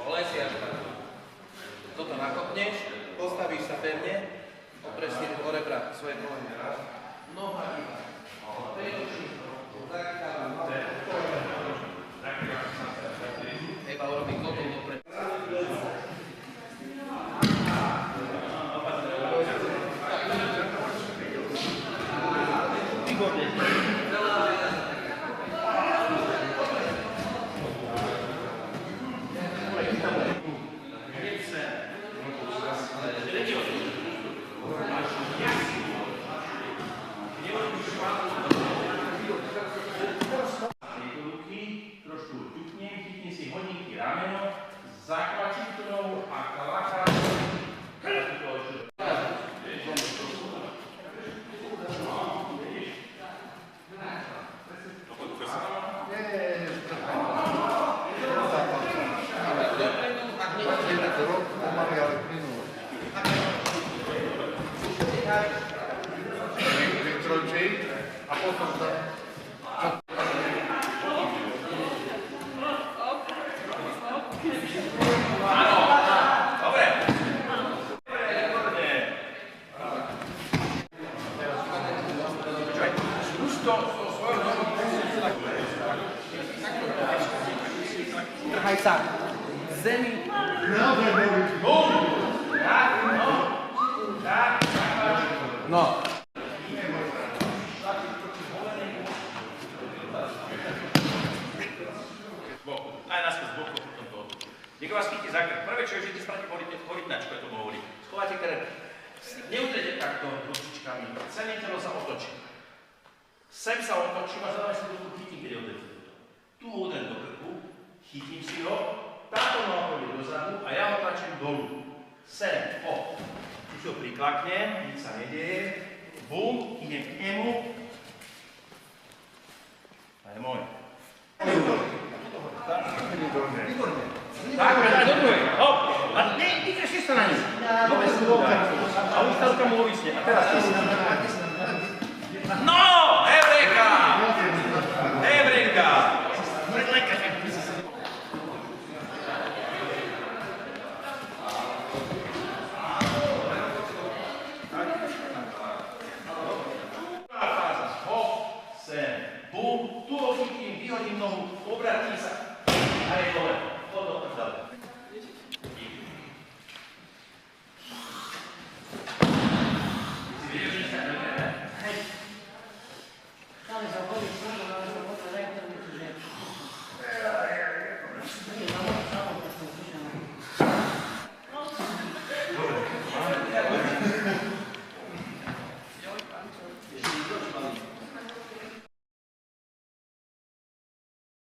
Dole si až tak. Toto nakopneš, postavíš sa pevne, opreš si o rebra svoje kolene. Noha iba. Eba urobí klotou dopred. Výborne. A potom to... Trhaj sa k zemi. No. Aj naspäť z boku, potom to. Niekto vás chytí za krk. Prvé, čo je, že ti spraví korytnačku, ja tomu hovorím. Schováte krk. Neutrete takto ručičkami. Celé telo sa otočí. Sem sa otočím a zároveň si to chytím, keď odletí. Tu úder do krku, chytím si ho, táto noha pôjde dozadu a ja ho tlačím dolu. Sem, tu si ho priklaknem, nič sa nedieje. Bum, idem k nemu. A je môj. Tak, daj do druhej. Hop. A vykrešli sa na ňu. A ústavka mu ovisne. A teraz ty si. No!